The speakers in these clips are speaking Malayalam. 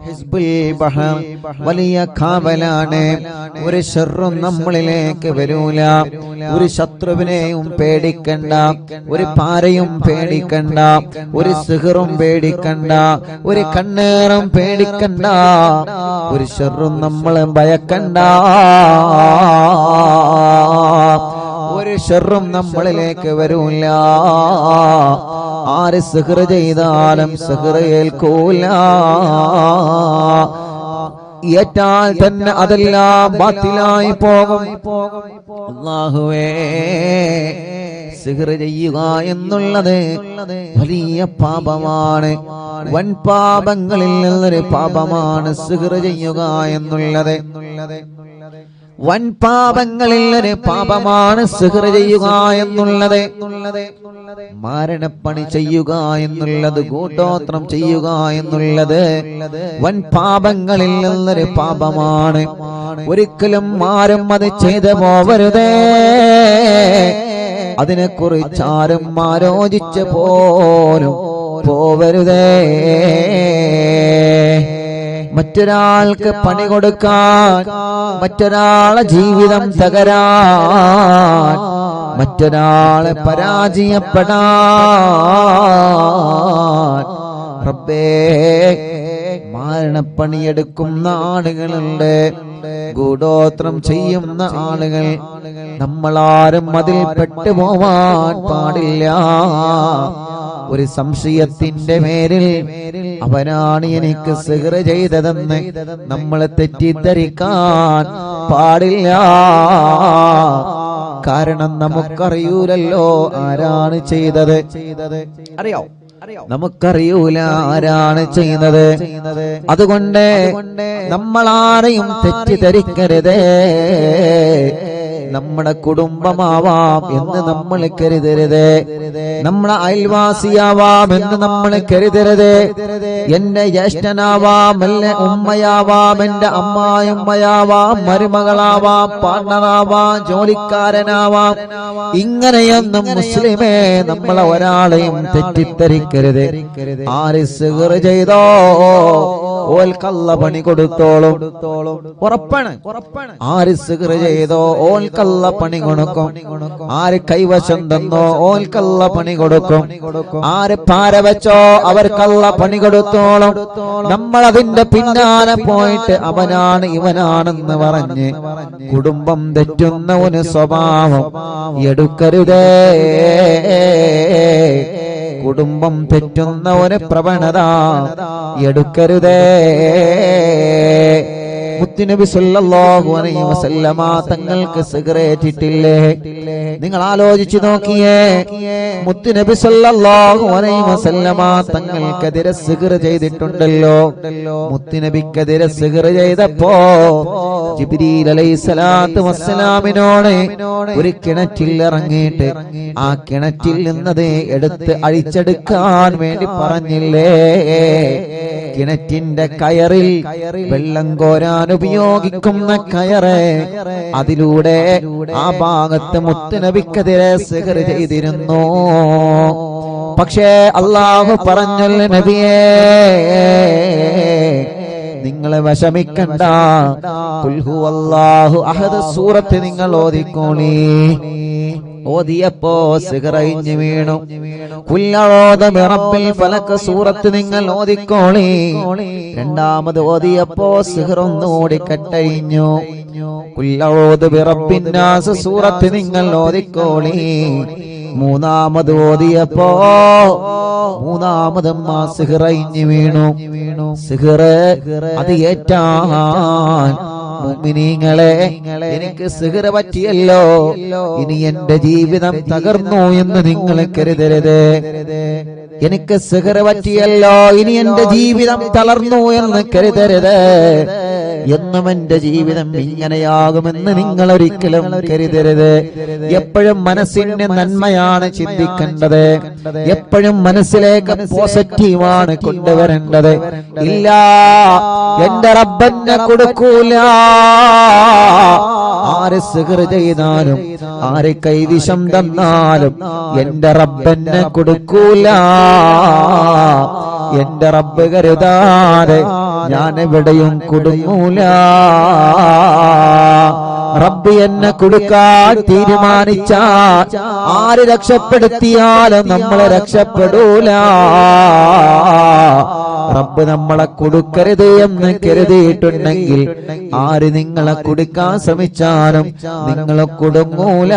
ഹിസ്ബുൽ ബഹർ വലിയ കാവലാണ്. ഒരു ശർറും നമ്മളിലേക്ക് വരൂല. ഒരു ശത്രുവിനെയും പേടിക്കണ്ട, ഒരു പാരയും പേടിക്കണ്ട, ഒരു സിഹറും പേടിക്കണ്ട, ഒരു കണ്ണേറും പേടിക്കണ്ട, ഒരു ശർറും നമ്മളെ ഭയക്കണ്ട. ഒരു ശർറും നമ്മളിലേക്ക് വരൂല. ആര് സിഹർ ചെയ്താലും സിഹർ ഏൽക്കൂല. ഏറ്റാൽ തന്നെ അതെല്ലാം ബാത്തിലായി പോകും. അല്ലാഹുവേ, സിഹർ ചെയ്യുക എന്നുള്ളത് വലിയ പാപമാണ്. വൻ പാപങ്ങളിൽ നിന്നൊരു പാപമാണ് സിഹർ ചെയ്യുക എന്നുള്ളത്. വൻ പാപങ്ങളിൽ ഒരു പാപമാണ് സിഹർ ചെയ്യുക എന്നുള്ളത്. മാരണപ്പണി ചെയ്യുക എന്നുള്ളത്, കൂട്ടോത്രം ചെയ്യുക എന്നുള്ളത് വൻ പാപങ്ങളിൽ നിന്നൊരു പാപമാണ്. ഒരിക്കലും ആരും അത് ചെയ്തു പോവരുതേ. അതിനെക്കുറിച്ചാരും ആലോചിച്ച് പോലും പോവരുതേ. മറ്റൊരാൾക്ക് പണി കൊടുക്കാൻ, മറ്റൊരാളെ ജീവിതം തകരാൻ, മറ്റൊരാളെ പരാജയപ്പെടാൻ റബ്ബേ മരണപ്പണിയെടുക്കുന്ന ആളുകളുണ്ട്, ഗൂഢോത്രം ചെയ്യുന്ന ആളുകൾ. നമ്മളാരും അതിൽ പെട്ടുപോവാൻ പാടില്ല. ഒരു സംശയത്തിന്റെ പേരിൽ അവനാണ് എനിക്ക് സിഹർ ചെയ്തതെന്ന് നമ്മളെ തെറ്റിദ്ധരിക്കാൻ പാടില്ല. കാരണം നമുക്കറിയൂലല്ലോ ആരാണ് ചെയ്തത്. അറിയോ? നമുക്കറിയൂല ആരാണ് ചെയ്യുന്നത്. അതുകൊണ്ട് നമ്മളാരെയും തെറ്റിദ്ധരിക്കരുതേ. നമ്മുടെ കുടുംബമാവാം എന്ന് നമ്മൾ കരുതരുത്. നമ്മുടെ അയൽവാസിയാവാം എന്ന് നമ്മൾ കരുതരുത്. എന്റെ ജ്യേഷ്ഠനാവാം, എന്റെ ഉമ്മയാവാം, എന്റെ അമ്മായിമ്മയാവാം, മരുമകളാവാം, പാർട്ണറാവാം, ജോലിക്കാരനാവാം. ഇങ്ങനെയൊന്നും മുസ്ലിമേ നമ്മളെ ഒരാളെയും തെറ്റിദ്ധരിക്കരുത്. ആര് സിഹർ ചെയ്തോ ഓൽക്കല്ല പണി കൊടുത്തോളും. ഉറപ്പാണ്. ആര് സിഹർ ചെയ്തോ ഓൽക്കല്ല പണി കൊടുക്കും. ആര് കൈവശം തന്നോ ഓൽക്കല്ല പണി കൊടുക്കും. ആര് പാര വെച്ചോ അവർക്കല്ല പണി കൊടുത്തോളും. നമ്മൾ അതിന്റെ പിന്നാലെ പോയിട്ട് അവനാണ് ഇവനാണെന്ന് പറഞ്ഞ് കുടുംബം തെറ്റുന്ന ഒരു സ്വഭാവം എടുക്കരുതേ. കുടുംബം തെറ്റുന്ന ഒരു പ്രവണത എടുക്കരുതേ. മുത്തുനബി സല്ലല്ലാഹു അലൈഹി വസല്ലമ തങ്ങൾക്ക് സിഗരറ്റിട്ടില്ലേ? നിങ്ങൾ ആലോചിച്ചു നോക്കിയേ. മുത്തുനബി സല്ലല്ലാഹു അലൈഹി വസല്ലമ തങ്ങൾക്കെതിരെ സിഗർ ചെയ്തിട്ടുണ്ടല്ലോ. മുത്തുനബിക്കെതിരെ സിഗർ ചെയ്തപ്പോ ജിബ്രീൽ അലൈഹിസ്സലാത്തു വസ്സലാമിനോട് ഒരു കിണറ്റിൽ ഇറങ്ങിയിട്ട് ആ കിണറ്റിൽ നിന്നത് എടുത്ത് അഴിച്ചെടുക്കാൻ വേണ്ടി പറഞ്ഞില്ലേ? കിണറ്റിന്റെ കയറിൽ വെള്ളം കോരാൻ ഉപയോഗിക്കുന്ന കയറ്, അതിലൂടെ ആ ഭാഗത്ത് മുത്തുനബിക്കെതിരെ സിഹർ ചെയ്തിരുന്നു. പക്ഷേ അല്ലാഹു പറഞ്ഞല്ലോ നബിയേ, നിങ്ങൾ വിഷമിക്കണ്ട. ഖുൽ ഹുവല്ലാഹു അഹദ് സൂറത്ത് നിങ്ങൾ ഓതിക്കോളി. ഓതിയപ്പോ സിഹർ അഴിഞ്ഞു വീണു. ഖുൽ അഊദു ബിറബ്ബിൽ ഫലക് സൂറത്ത് നിങ്ങൾ ഓതിക്കോളി. രണ്ടാമത് ഓതിയപ്പോ സിഹർ ഒന്നുകൂടി കട്ടഴിഞ്ഞു. ഖുൽ അഊദു ബിറബ്ബിൻ നാസ് സൂറത്ത് നിങ്ങൾ ഓതിക്കോളി. മൂന്നാമത് ഓതിയപ്പോ മൂന്നാമതും ആ സിഹർ അഴിഞ്ഞു വീണു. സിഹർ അത് ഏറ്റാൻ മുഅ്മിനീങ്ങളെ, എനിക്ക് സിഹർ പറ്റിയല്ലോ, ഇനി എന്റെ ജീവിതം തകർന്നു എന്ന് നിങ്ങൾ കരുതരുത്. എനിക്ക് സിഹർ പറ്റിയല്ലോ, ഇനി എന്റെ ജീവിതം തളർന്നു എന്ന് കരുതരുത്. എന്നും എന്റെ ജീവിതം ഇങ്ങനെയാകുമെന്ന് നിങ്ങൾ ഒരിക്കലും കരുതരുത്. എപ്പോഴും മനസ്സിന്റെ നന്മയാണ് ചിന്തിക്കേണ്ടത്. എപ്പോഴും മനസ്സിലേക്ക് പോസിറ്റീവാണ് കൊണ്ടുവരേണ്ടത്. ഇല്ല, എന്റെ റബ്ബന്നെ കൊടുക്കൂല. ആര് സിഹർ ചെയ്താലും ആര് കൈവിഷം തന്നാലും എന്റെ റബ്ബന്നെ കൊടുക്കൂല. എന്റെ റബ്ബ് കരുതാതെ ഞാൻ എവിടെയും കുടുങ്ങൂല. റബ്ബ് എന്നെ കൊടുക്കാൻ തീരുമാനിച്ചാൽ ആര് രക്ഷപ്പെടുത്തിയാലും നമ്മളെ രക്ഷപ്പെടൂല. റബ്ബ് നമ്മളെ കൊടുക്കരുത് എന്ന് കരുതിയിട്ടുണ്ടെങ്കിൽ ആര് നിങ്ങളെ കൊടുക്കാൻ ശ്രമിച്ചാലും നിങ്ങളെ കുടുങ്ങൂല.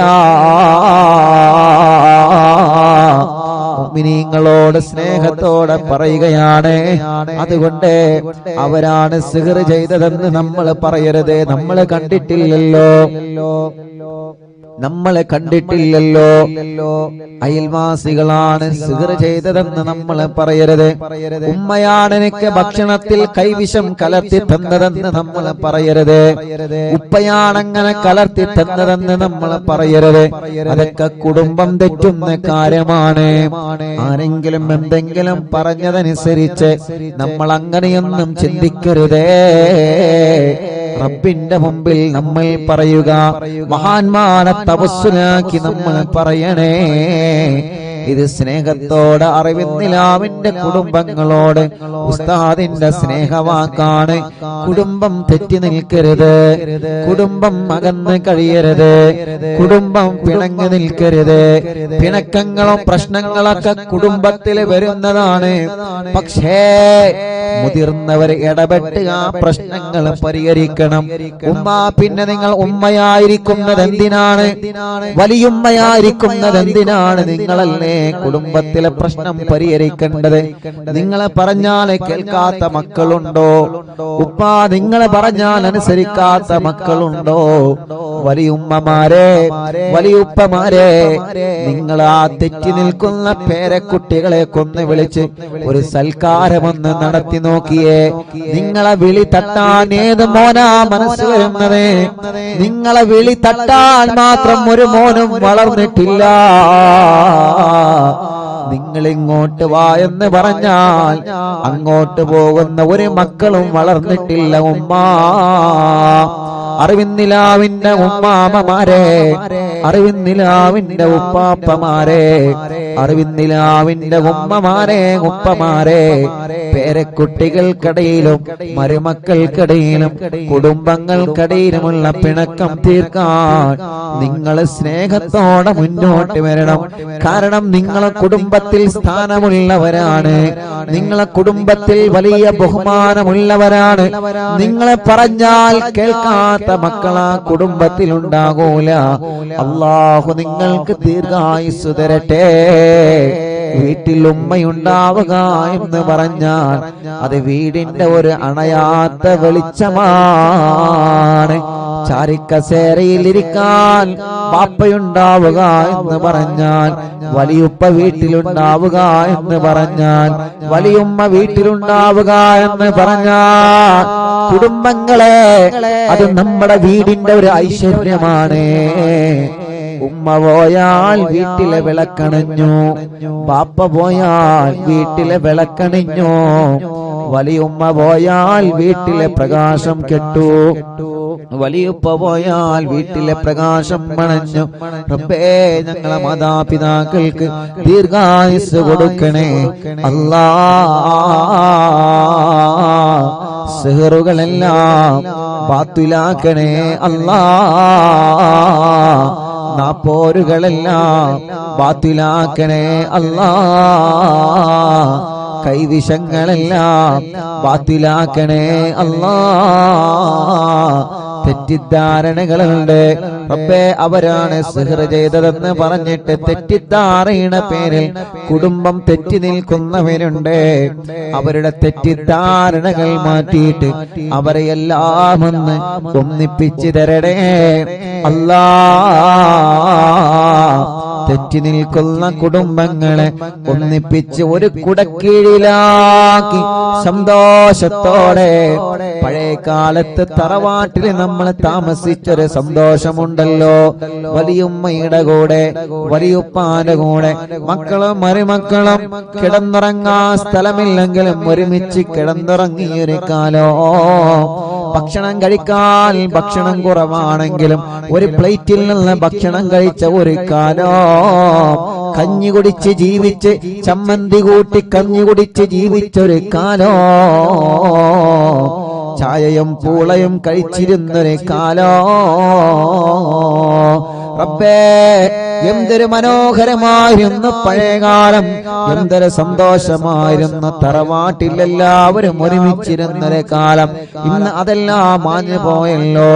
മുഅ്മിനീങ്ങളോട് സ്നേഹത്തോടെ പറയുകയാണ്. അതുകൊണ്ട് അവരാണ് സിഹർ ചെയ്തതെന്ന് നമ്മൾ പറയരുത്. നമ്മൾ കണ്ടിട്ടില്ലല്ലോ, നമ്മളെ കണ്ടിട്ടില്ലല്ലോ. അയൽവാസികളാണ് സിഹർ ചെയ്തതെന്ന് നമ്മൾ പറയരുത്. ഉമ്മയാണ് എനിക്ക് ഭക്ഷണത്തിൽ കൈവിഷം കലർത്തി തന്നതെന്ന് നമ്മൾ പറയരുത്. ഉപ്പയാണങ്ങനെ കലർത്തി തന്നതെന്ന് നമ്മൾ പറയരുത്. അതൊക്കെ കുടുംബം തെറ്റുന്ന കാര്യമാണ്. ആരെങ്കിലും എന്തെങ്കിലും പറഞ്ഞതനുസരിച്ച് നമ്മൾ അങ്ങനെയൊന്നും ചിന്തിക്കരുതേ. റബ്ബിന്റെ മുമ്പിൽ നമ്മൾ പറയുക, മഹാന്മാരെ തവസ്സുലാക്കി നമ്മൾ പറയണേ. ഇത് സ്നേഹത്തോടെ അറിവിന്നിലാവിന്റെ കുടുംബങ്ങളോട് ഉസ്താദിന്റെ സ്നേഹവാക്കാണ്. കുടുംബം തെറ്റി നിൽക്കരുത്, കുടുംബം അകന്ന് കഴിയരുത്, കുടുംബം പിണങ്ങി നിൽക്കരുത്. പിണക്കങ്ങളും പ്രശ്നങ്ങളൊക്കെ കുടുംബത്തിൽ വരുന്നതാണ്. പക്ഷേ മുതിർന്നവർ ഇടപെട്ട് ആ പ്രശ്നങ്ങൾ പരിഹരിക്കണം. ഉമ്മ, പിന്നെ നിങ്ങൾ ഉമ്മയായിരിക്കുന്നത് എന്തിനാണ്? വലിയുമ്മയായിരിക്കുന്നത് എന്തിനാണ്? നിങ്ങളല്ലേ കുടുംബത്തിലെ പ്രശ്നം പരിഹരിക്കേണ്ടത്. നിങ്ങളെ പറഞ്ഞാൽ കേൾക്കാത്ത മക്കളുണ്ടോ? ഉപ്പ നിങ്ങളെ പറഞ്ഞാൽ അനുസരിക്കാത്ത മക്കളുണ്ടോ? വലിയുമ്മമാരെ, വലിയുപ്പമാരെ, നിങ്ങൾ ആ തെറ്റി നിൽക്കുന്ന പേരക്കുട്ടികളെ കൊന്ന് വിളിച്ച് ഒരു സൽക്കാരമൊന്ന് നടത്തി നോക്കിയേ. നിങ്ങളെ വിളി തട്ടാൻ ഏത് മോനാ മനസ്സ് വരുന്നത്? നിങ്ങളെ വിളി തട്ടാൻ മാത്രം ഒരു മോനും വളർന്നിട്ടില്ല. നിങ്ങൾ ഇങ്ങോട്ട് വാ എന്ന് പറഞ്ഞാൽ അങ്ങോട്ട് പോകുന്ന ഒരു മക്കളും വളർന്നിട്ടില്ല. ഉമ്മ, അറിവിന്നിലാവിന്റെ ഉമ്മാമമാരെ, അറിവിന്നിലാവിന്റെ ഉപ്പാപ്പമാരെ, അറിവിന്നിലാവിന്റെ ഉമ്മമാരെ, ഉപ്പമാരെ, പേരക്കുട്ടികൾക്കിടയിലും മരുമക്കൾക്കിടയിലും കുടുംബങ്ങൾക്കിടയിലുമുള്ള പിണക്കം തീർക്കാൻ നിങ്ങൾ സ്നേഹത്തോടെ മുന്നോട്ട് വരണം. കാരണം നിങ്ങളെ കുടുംബത്തിൽ സ്ഥാനമുള്ളവരാണ്, നിങ്ങളെ കുടുംബത്തിൽ വലിയ ബഹുമാനമുള്ളവരാണ്. നിങ്ങളെ പറഞ്ഞാൽ കേൾക്കാത്ത മക്കളാ കുടുംബത്തിൽ ഉണ്ടാകൂല. അല്ലാഹു നിങ്ങൾക്ക് ദീർഘായുസ്സ് തരട്ടെ. വീട്ടിൽ ഉമ്മയുണ്ടാവുക എന്ന് പറഞ്ഞാൽ അത് വീടിന്റെ ഒരു അണയാത്ത വെളിച്ചമാണ്. ചാരിക്കസേരയിലിരിക്കാൻ പാപ്പയുണ്ടാവുക എന്ന് പറഞ്ഞാൽ, വലിയുപ്പ വീട്ടിലുണ്ടാവുക എന്ന് പറഞ്ഞാൽ, വലിയുമ്മ വീട്ടിലുണ്ടാവുക എന്ന് പറഞ്ഞാൽ, കുടുംബങ്ങളെ അത് നമ്മുടെ വീടിന്റെ ഒരു ഐശ്വര്യമാണ്. ഉമ്മ പോയാൽ വീട്ടിലെ വിളക്കണിഞ്ഞു, ബാപ്പ പോയാൽ വീട്ടിലെ വിളക്കണിഞ്ഞു, വലിയുമ്മ പോയാൽ വീട്ടിലെ പ്രകാശം കെട്ടു, വലിയുപ്പ പോയാൽ വീട്ടിലെ പ്രകാശം മണഞ്ഞു. റബ്ബേ, ഞങ്ങളെ മാതാപിതാക്കൾക്ക് ദീർഘായുസ്സ് കൊടുക്കണേ അല്ലാ. സിഹറുകളെല്ലാം ബാത്തിലാക്കണേ അല്ലാ. നാപ്പോരുകളെല്ലാം ബാത്തിലാക്കണേ അല്ലാ. കൈവിഷങ്ങളെല്ലാം ബാത്തിലാക്കണേ അല്ലാ. തെറ്റിദ്ധാരണകളുണ്ട്. റബ്ബേ, അവരാണ് സിഹർ ചെയ്തതെന്ന് പറഞ്ഞിട്ട് തെറ്റിദ്ധാരണയുടെ പേരിൽ കുടുംബം തെറ്റി നിൽക്കുന്നവരുണ്ട്. അവരുടെ തെറ്റിദ്ധാരണകൾ മാറ്റിയിട്ട് അവരെ എല്ലാം ഒന്ന് ഒന്നിപ്പിച്ചു തരണേ അല്ലാ. തെറ്റി നിൽക്കുന്ന കുടുംബങ്ങളെ ഒന്നിപ്പിച്ച് ഒരു കുടക്കീഴിലാക്കി സന്തോഷത്തോടെ, പഴയ കാലത്ത് തറവാട്ടിൽ നമ്മൾ താമസിച്ചൊരു സന്തോഷമുണ്ടല്ലോ. വലിയുമ്മയുടെ കൂടെ, വലിയുപ്പാന്റെ കൂടെ, മക്കളും മരുമക്കളും കിടന്നുറങ്ങാൻ സ്ഥലമില്ലെങ്കിലും ഒരുമിച്ച് കിടന്നുറങ്ങിയൊരു കാലോ. ഭക്ഷണം കഴിക്കാൻ ഭക്ഷണം കുറവാണെങ്കിലും ഒരു പ്ലേറ്റിൽ നിന്ന് ഭക്ഷണം കഴിച്ച ഒരു കാലോ. കഞ്ഞി കുടിച്ച് ജീവിച്ച്, ചമ്മന്തി കൂട്ടി കഞ്ഞി കുടിച്ച് ജീവിച്ചൊരു കാലോ. ചായയും പൂളയും കഴിച്ചിരുന്നൊരു കാലോ റബ്ബേ, എന്തൊരു മനോഹരമായിരുന്നു പഴയകാലം, എന്തൊരു സന്തോഷമായിരുന്നു തറവാട്ടിൽ എല്ലാവരും ഒരുമിച്ചിരുന്നൊരു കാലം. ഇന്ന് അതെല്ലാം മാഞ്ഞു പോയല്ലോ.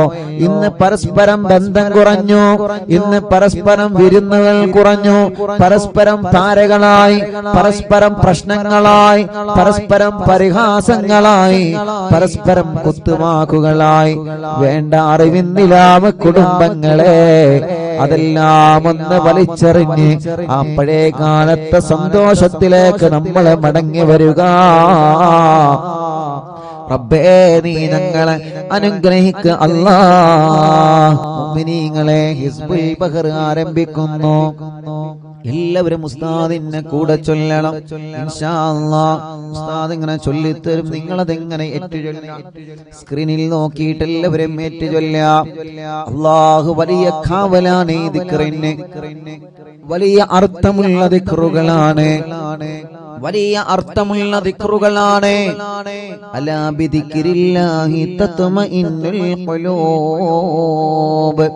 ഇന്ന് പരസ്പരം ബന്ധം കുറഞ്ഞു, ഇന്ന് പരസ്പരം വിരുന്നുകൾ കുറഞ്ഞു, പരസ്പരം താരകളായി, പരസ്പരം പ്രശ്നങ്ങളായി, പരസ്പരം പരിഹാസങ്ങളായി, പരസ്പരം കുത്തുവാക്കുകളായി. വേണ്ട അറിവിന്നിലാവ് കുടുംബങ്ങളെ, അതെല്ലാം ഒന്ന് വലിച്ചെറിഞ്ഞ് ആ പഴയ കാലത്തെ സന്തോഷത്തിലേക്ക് നമ്മളെ മടങ്ങി വരിക. റബ്ബേ, നീ ഞങ്ങളെ അനുഗ്രഹിക്കുക അല്ലാഹ്. മുഅ്മിനീങ്ങളെ, ഹിസ്ബുൽ ബഹർ ആരംഭിക്കുന്നു. എല്ലാവരും ഉസ്താദിനെ കൂടെ ചൊല്ലണം ഇൻഷാ അല്ലാഹ്. ഉസ്താദ് ഇങ്ങനെ ചൊല്ലിത്തരും, നിങ്ങളതെങ്ങനെ ഏറ്റുചൊല്ലാം. സ്ക്രീനിൽ നോക്കിയിട്ട് എല്ലാവരും ഏറ്റുചൊല്ലാം. അല്ലാഹു വലിയ കാവലാണ് ഈ ദിക്റിന്. വലിയ അർത്ഥമുള്ള ദിക്റുകളാണ്, വലിയ അർത്ഥമുള്ള ദിക്റുകളാണ്. അലാ ബിദിക്രില്ലാഹി തത്മഇന്നുൽ ഖുലൂബ്.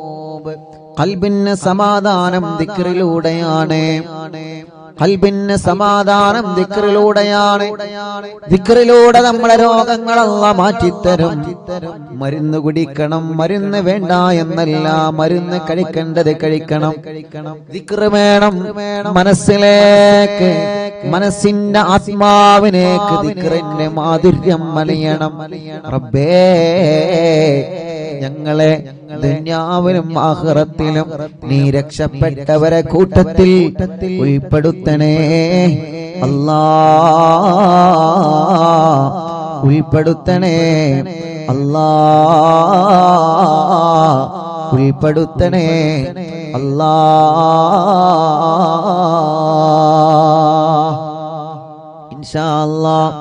ഖൽബിന് സമാധാനം ദിക്റിലൂടെയാണ്, ഖൽബിന് സമാധാനം ദിക്റിലൂടെയാണ്. ദിക്റിലൂടെ നമ്മളെ രോഗങ്ങൾ അല്ലാഹ് മാറ്റിത്തരും. മരുന്ന് കുടിക്കണം, മരുന്ന് വേണ്ട എന്നല്ല, മരുന്ന് കഴിക്കേണ്ടത് കഴിക്കണം. ദിക്റ് വേണം മനസ്സിലേക്ക്, മനസ്സിന്റെ ആത്മാവിനേക്ക് ദിക്റിന്റെ മാധുര്യം മലയണം. റബ്ബേ, ഞങ്ങളെ ദുനിയാവിലും ആഖിറത്തിലും നീ രക്ഷപ്പെട്ടവരെ കൂട്ടത്തിൽ ഉൾപ്പെടുത്തണേ അല്ലാഹ്, ഉൾപ്പെടുത്തണേ അല്ലാഹ്, ഉൾപ്പെടുത്തണേ അല്ലാഹ്. ഇൻഷാ അല്ലാഹ്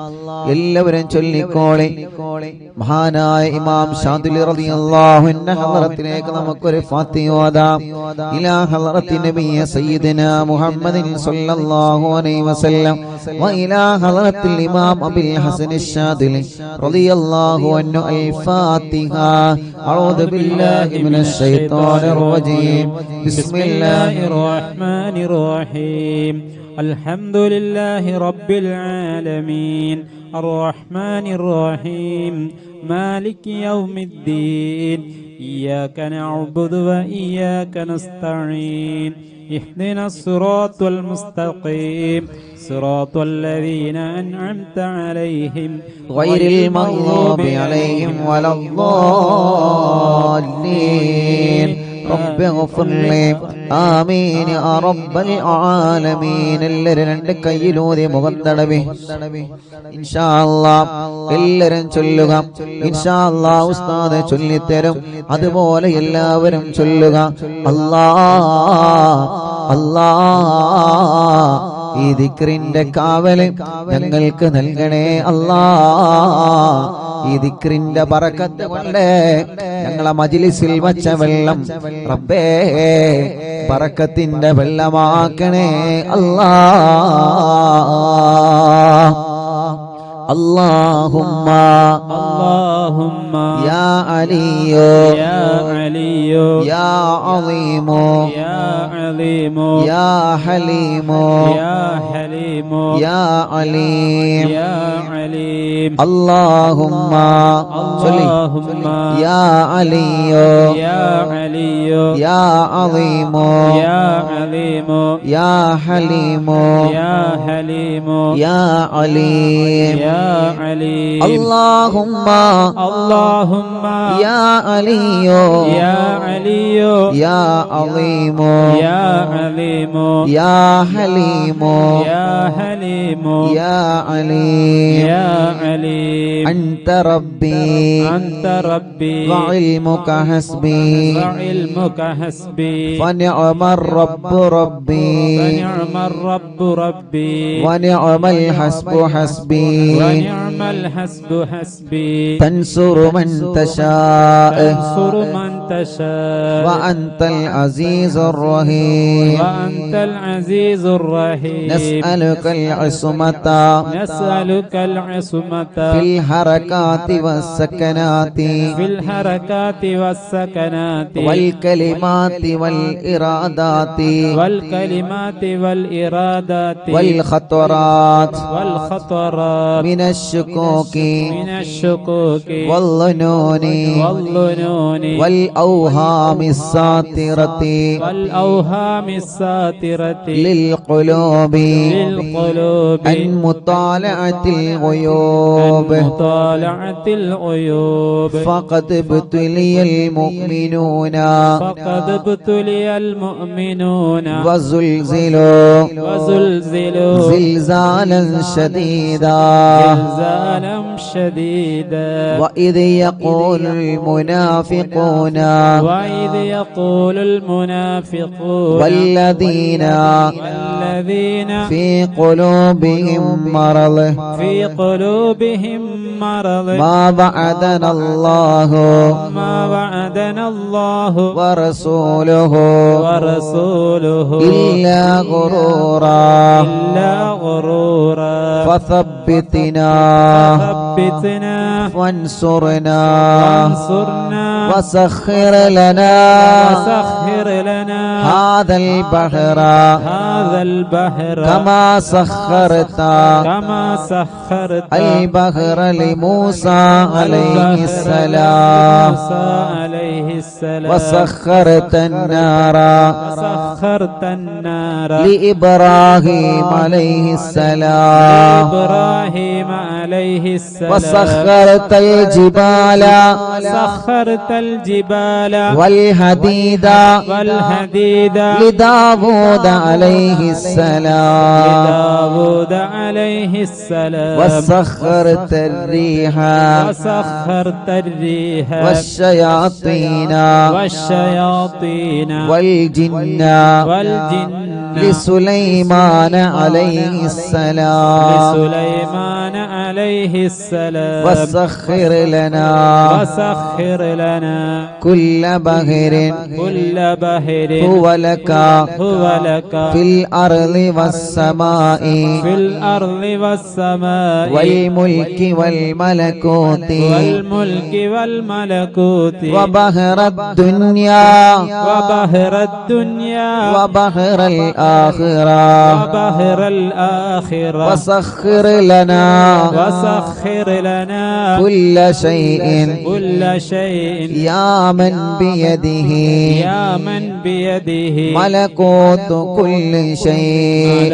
എല്ലാവരും ചൊല്ലിക്കോളെ. മഹാനായ ഇമാം ശാദിലി റളിയല്ലാഹു അൻഹു ഹളറത്തിലേക്ക് നമുക്കൊരു ഫാത്തിഹ ഓതാം. ഇലാ ഹളറത്തി നബിയ സയ്യിദനാ മുഹമ്മദിൻ സ്വല്ലല്ലാഹു അലൈഹി വസല്ലം വ ഇലാ ഹളറത്തിൽ ഇമാം അബുൽ ഹസൻ അശ്ശാദിലി റളിയല്ലാഹു അൻഹു അൽ ഫാത്തിഹ. അഊദു ബില്ലാഹി മിനശ് ശൈത്വാനിർ റജീം. ബിസ്മില്ലാഹിർ റഹ്മാനിർ റഹീം. അൽഹംദുലില്ലാഹി റബ്ബിൽ ആലമീൻ അർറഹ്മാനിർ റഹീം മാലികി യൗമിദ്ദീൻ ഇയ്യാക നഅ്ബുദു വ ഇയ്യാക നസ്തഈൻ ഇഹ്ദിനസ് സിറാത്തൽ മുസ്തഖീം സിറാത്തൽ ലദീന അൻഅംത അലൈഹിം ഗൈറിൽ മഗ്ദൂബി അലൈഹിം വലദ്ദാല്ലീൻ. റബ്ബി ഗ്ഫിർലി ആമീൻ യാ റബ്ബൽ ആലമീൻ. എല്ലാവരും രണ്ട് കൈയിലൂതി മുഖം തടവി ഇൻഷാ അല്ലാഹ് എല്ലാവരും ചൊല്ലുക. ഇൻഷാ അല്ലാഹ് ഉസ്താദ് ചൊല്ലിത്തരും, അതുപോലെ എല്ലാവരും ചൊല്ലുക. അല്ലാഹ് അല്ലാഹ്, ഈ ദിക്റിന്റെ കാവല് ഞങ്ങൾക്ക് നൽകണേ അല്ലാഹ്. ഈ ദിക്റിന്റെ ബറക്കത്ത് കൊണ്ട് ഞങ്ങളെ മജ്ലിസിൽ വച്ച വെള്ളം റബ്ബേ ബറക്കത്തിന്റെ വെള്ളമാക്കണേ അല്ലാഹ്. اللهم اللهم يا علي يا علي يا عظيم يا عظيم يا حليم يا حليم يا عليم يا عليم. اللهم اللهم يا علي يا علي يا عظيم يا عظيم يا حليم يا حليم يا عليم يا عليم. اللهم اللهم يا علي يا علي يا عظيم يا عظيم يا حليم يا حليم يا عليم يا عليم. أنت ربي أنت ربي وعلمك حسبي وعلمك حسبي ونعم الرب ربي ونعم الرب ربي ونعم الحسب حسبي ونعم نعم الحسب حسبي تنصر من تشاء تنصر من تشاء وأنت العزيز الرحيم وأنت العزيز الرحيم نسألك العصمة نسألك العصمة في الحركات والسكنات في الحركات والسكنات والكلمات والإرادات والكلمات والإرادات والخطرات والخطرات من الشكوك من الشكوك والظنون والظنون والأوهام الساطرة والأوهام الساترة للقلوب عن مطالعة الغيوب مطالعة الغيوب فقد ابتلي المؤمنون فقد ابتلي المؤمنون وزلزلوا زلزالا شديدا زلزالا شديدا وإذ يقول المنافقون والذين في قلوبهم مرض ما وعدنا الله ورسوله إلا غرورا فثبتنا وانصرنا وسخر لنا هذا البحر كما سخرت البحر لموسى عليه السلام وسخرت النار لإبراهيم عليه السلام وسخرت الجبال والحديد لداود عليه السلام وسخرت الريح والشياطين والجن لسليمان عليه السلام وسخر لنا كل بحر هو لك في الأرض والسماء والملك والملكوت وبحر الدنيا وبحر الآخرة وسخر لنا كل شيء يا من بيده ملكوت كل شيء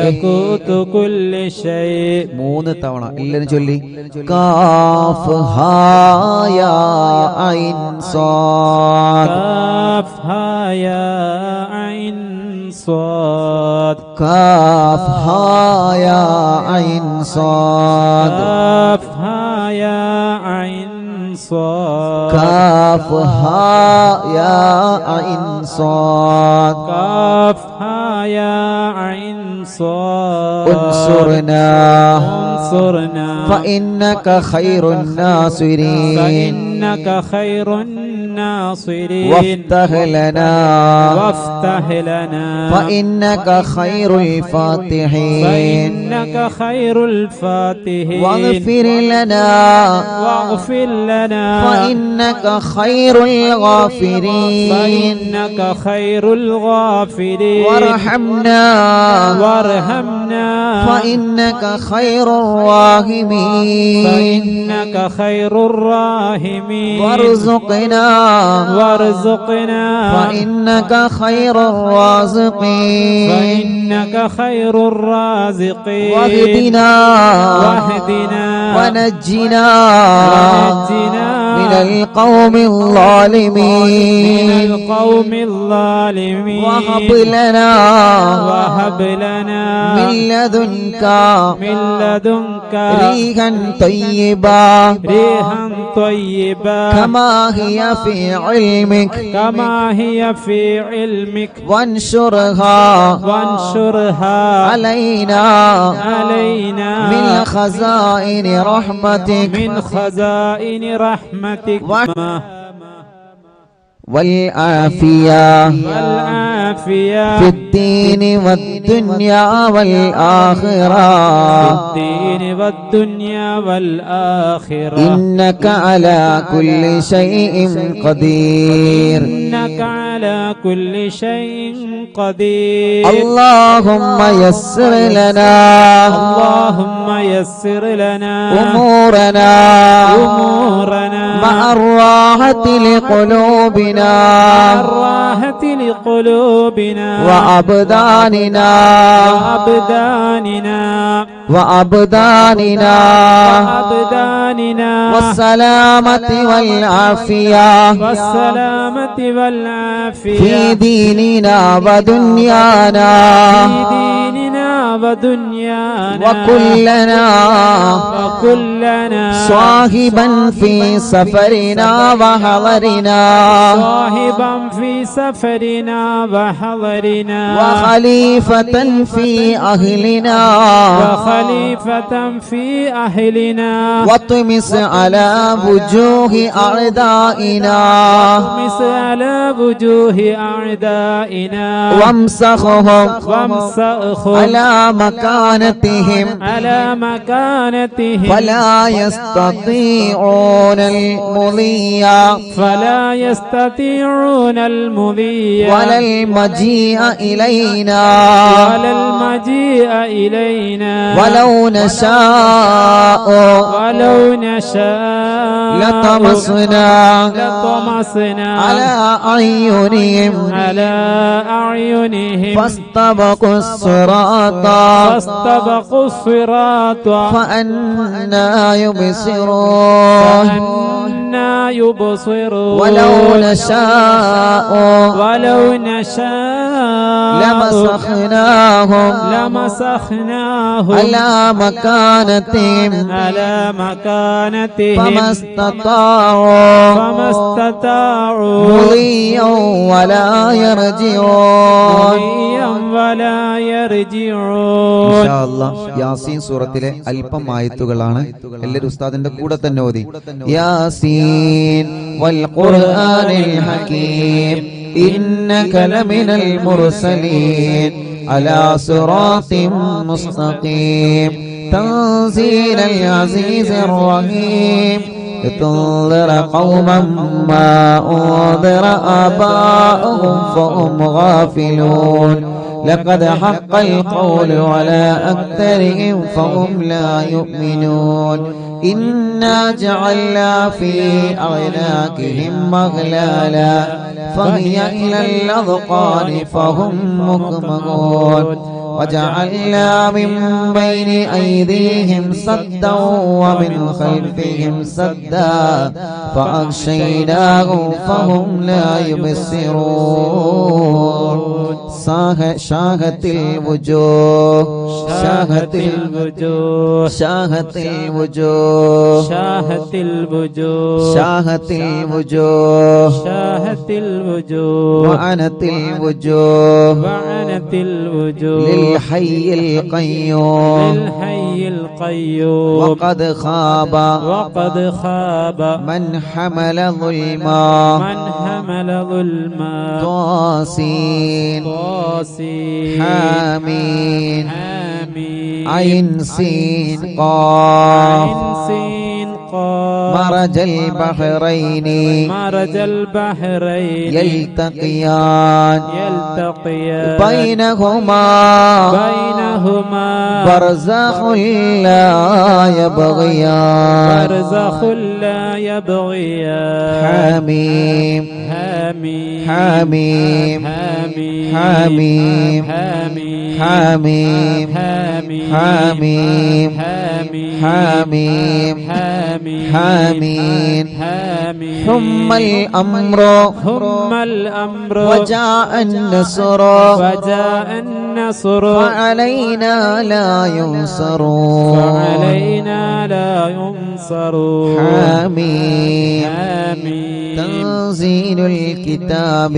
മൂന്ന് തവണ എല്ലാരും ചൊല്ലി കാഫ് ഹാ യാ ഐൻ സാദ് കാഫ് ഹാ യാ ഐൻ സാദ് كاف ها يا عين صاد انصرنا فإنك خير الناصرين وافتح لنا فإنك خير الفاتحين واغفر لنا فإنك خير الغافرين وارحمنا فإنك خير الراحمين وارزقنا فإنك خير الرازقين واهدنا ونجنا من القوم من الظالمين القوم الظالمين وهب لنا من لدنك ريحا طيبا كما هي في علمك وانشرها علينا من خزائن رحمتك والعافية في الدين والدنيا والآخرة إنك على كل شيء قدير اللهم يسر لنا أمورنا مع الراحة لقلوبنا وأبداننا والسلامة والعافية في ديننا ودنيانا وكلنا صاحبا في سفرنا وحضرنا وخليفة في أهلنا واطمس على وجوه أعدائنا وامسخهم على مكانتهم فلا يستطيعون المضي ولا المجيء إلينا ولو نشاء لطمسنا على أعينهم فاستبقوا الصراط فأنا يبصرون ولو نشاء لمسخناهم على مكانتهم فما استطاعوا مضيا ولا يرجعون ഇൻഷാ അല്ലാഹ് യാസീൻ സൂറത്തിലെ അല്പം ആയത്തുകളാണ്. എല്ലാവരും ഉസ്താദിന്റെ കൂടെ തന്നെ ഓതി. യാസീൻ വൽ ഖുർആനിൽ ഹകീം ഇന്നക ലമിനൽ മുർസലീൻ അലാ സിറാത്തിൻ മുസ്തഖീം തൻസീലൽ അസീസിർ റഹീം لتنذر قوما ما أنذر آباؤهم فهم غافلون لقد حق القول على أكثرهم فهم لا يؤمنون إنا جعلنا في أعناقهم أغلالا فهي إلى الأذقان فهم مقمحون وجعلنا من بين أيديهم سدا ومن خلفهم سدا فأغشيناهم فهم لا يبصرون شاهت الوجوه وعنت الوجوه للحي القيوم وقد خاب من حمل ظلما طاسين حامين عين سين قاف مرج البحرين يلتقيان بينهما برزخ لا يبغيان حميم حميم حميم حميم حميم حميم حميم حميم حميم حميم حميم ثم الأمر ثم الأمر وجاء النصر وجاء النصر فعلينا لا ينصر فعلينا لا ينصر حميم حميم تنزيل الكتاب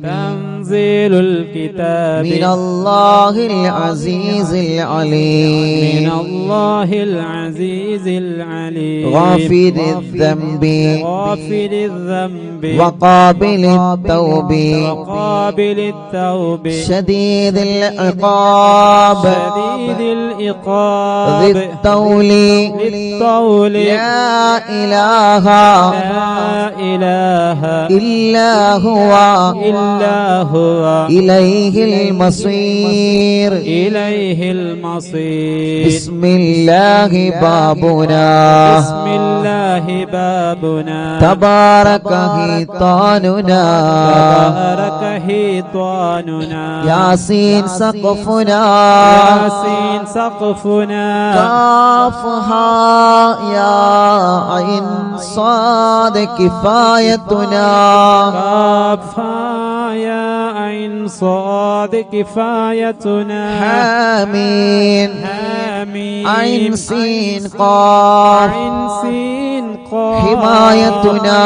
تنزيل الكتاب من الله العزيز العليم من الله العزيز العليم غافر الذنب غافر الذنب وقابل التوب وقابل التوب شديد العقاب شديد العقاب ذي الطول للطول لا إله لا إله إلا هو إلا هو إليه المصير إليه المصير بسم الله بابنا بسم الله بابنا تبارك حيطاننا تبارك حيطاننا ياسين سقفنا ياسين سقفنا كافها يا عين صاد كفايتنا كافها يا عين صاد كفايتنا حامين حميم عين سين قاف عين سين قاف حمايتنا